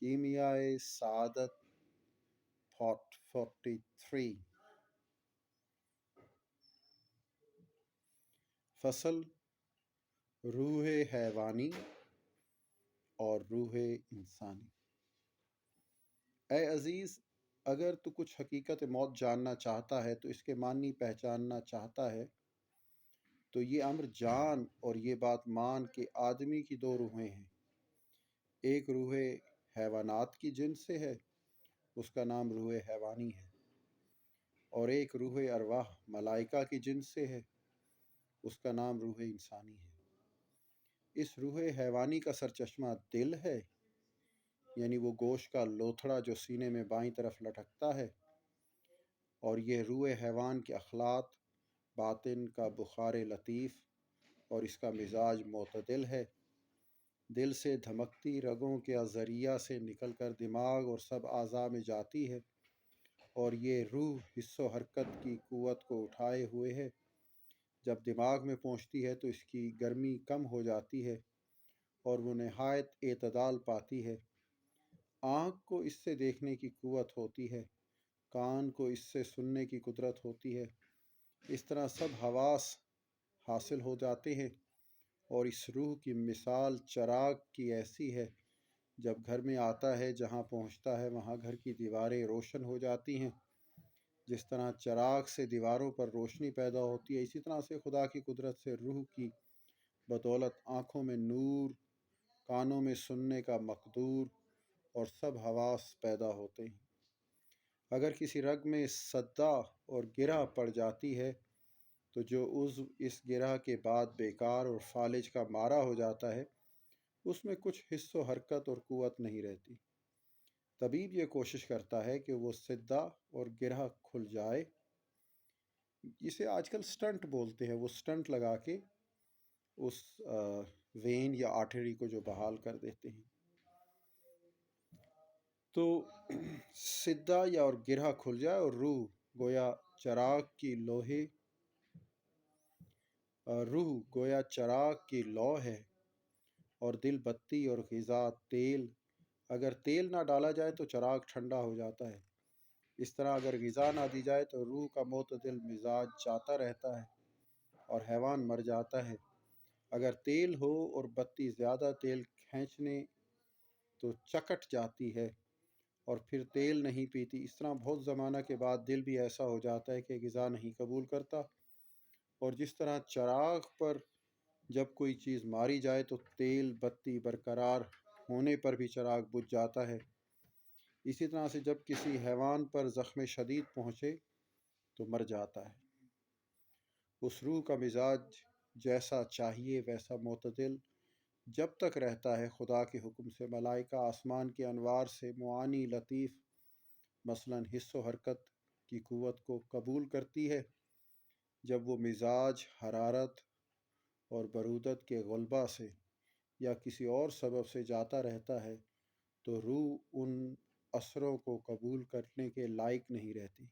کیمیائے سعادت 43 فصل روح حیوانی اور روح انسانی۔ اے عزیز، اگر تو کچھ حقیقت موت جاننا چاہتا ہے تو اس کے معنی پہچاننا چاہتا ہے تو یہ امر جان اور یہ بات مان کہ آدمی کی دو روحیں ہیں، ایک روح حیوانات کی جنس سے ہے، اس کا نام روح حیوانی ہے، اور ایک روح ارواح ملائکہ کی جنس سے ہے، اس کا نام روح انسانی ہے۔ اس روح حیوانی کا سرچشمہ دل ہے، یعنی وہ گوشت کا لوتھڑا جو سینے میں بائیں طرف لٹکتا ہے، اور یہ روح حیوان کے اخلاط باطن کا بخار لطیف اور اس کا مزاج معتدل ہے۔ دل سے دھمکتی رگوں کے ذریعہ سے نکل کر دماغ اور سب اعضاء میں جاتی ہے، اور یہ روح حس و حرکت کی قوت کو اٹھائے ہوئے ہے۔ جب دماغ میں پہنچتی ہے تو اس کی گرمی کم ہو جاتی ہے اور وہ نہایت اعتدال پاتی ہے۔ آنکھ کو اس سے دیکھنے کی قوت ہوتی ہے، کان کو اس سے سننے کی قدرت ہوتی ہے، اس طرح سب حواس حاصل ہو جاتے ہیں، اور اس روح کی مثال چراغ کی ایسی ہے، جب گھر میں آتا ہے جہاں پہنچتا ہے وہاں گھر کی دیواریں روشن ہو جاتی ہیں۔ جس طرح چراغ سے دیواروں پر روشنی پیدا ہوتی ہے، اسی طرح سے خدا کی قدرت سے روح کی بدولت آنکھوں میں نور، کانوں میں سننے کا مقدور اور سب حواس پیدا ہوتے ہیں۔ اگر کسی رگ میں صدع اور گرہ پڑ جاتی ہے تو جو عضو اس گرہ کے بعد بیکار اور فالج کا مارا ہو جاتا ہے، اس میں کچھ حس و حرکت اور قوت نہیں رہتی۔ طبیب یہ کوشش کرتا ہے کہ وہ صدع اور گرہ کھل جائے، جسے آج کل سٹنٹ بولتے ہیں، وہ سٹنٹ لگا کے اس وین یا آرٹری کو جو بحال کر دیتے ہیں۔ تو صدع یا اور گرہ کھل جائے اور روح گویا چراغ کی لو ہے، اور دل بتی اور غذا تیل۔ اگر تیل نہ ڈالا جائے تو چراغ ٹھنڈا ہو جاتا ہے۔ اس طرح اگر غذا نہ دی جائے تو روح کا معتدل مزاج جاتا رہتا ہے اور حیوان مر جاتا ہے۔ اگر تیل ہو اور بتی زیادہ تیل کھینچنے تو چکٹ جاتی ہے اور پھر تیل نہیں پیتی۔ اس طرح بہت زمانہ کے بعد دل بھی ایسا ہو جاتا ہے کہ غذا نہیں قبول کرتا، اور جس طرح چراغ پر جب کوئی چیز ماری جائے تو تیل بتی برقرار ہونے پر بھی چراغ بجھ جاتا ہے، اسی طرح سے جب کسی حیوان پر زخم شدید پہنچے تو مر جاتا ہے۔ اس روح کا مزاج جیسا چاہیے ویسا معتدل جب تک رہتا ہے خدا کے حکم سے ملائکہ آسمان کے انوار سے معانی لطیف مثلاً حس و حرکت کی قوت کو قبول کرتی ہے۔ جب وہ مزاج حرارت اور برودت کے غلبہ سے یا کسی اور سبب سے جاتا رہتا ہے تو روح ان اثروں کو قبول کرنے کے لائق نہیں رہتی۔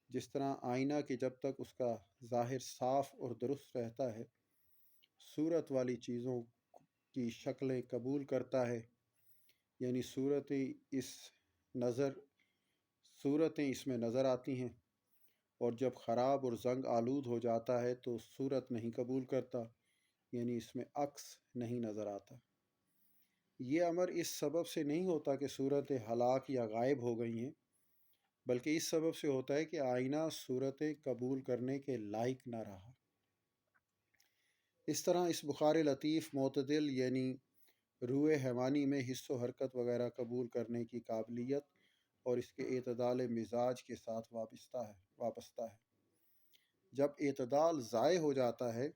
جس طرح آئینہ کہ جب تک اس کا ظاہر صاف اور درست رہتا ہے صورت والی چیزوں کی شکلیں قبول کرتا ہے، یعنی صورتیں اس میں نظر آتی ہیں، اور جب خراب اور زنگ آلود ہو جاتا ہے تو صورت نہیں قبول کرتا، یعنی اس میں عکس نہیں نظر آتا۔ یہ امر اس سبب سے نہیں ہوتا کہ صورتیں ہلاک یا غائب ہو گئی ہیں، بلکہ اس سبب سے ہوتا ہے کہ آئینہ صورتیں قبول کرنے کے لائق نہ رہا۔ اس طرح اس بخار لطیف معتدل یعنی روح حیوانی میں حس و حرکت وغیرہ قبول کرنے کی قابلیت اور اس کے اعتدال مزاج کے ساتھ وابستہ ہے۔ جب اعتدال ضائع ہو جاتا ہے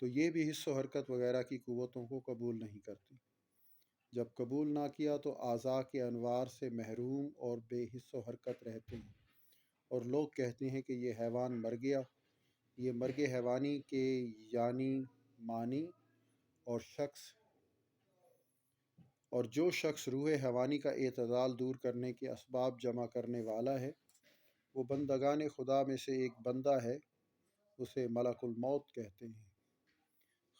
تو یہ بھی حس و حرکت وغیرہ کی قوتوں کو قبول نہیں کرتی۔ جب قبول نہ کیا تو اعضاء کے انوار سے محروم اور بے حس و حرکت رہتے ہیں، اور لوگ کہتے ہیں کہ یہ حیوان مر گیا۔ یہ مرگ حیوانی کے یعنی معنی اور جو شخص روح حیوانی کا اعتدال دور کرنے کے اسباب جمع کرنے والا ہے وہ بندگان خدا میں سے ایک بندہ ہے، اسے ملک الموت کہتے ہیں۔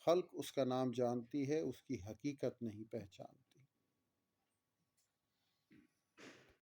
خلق اس کا نام جانتی ہے، اس کی حقیقت نہیں پہچانتی۔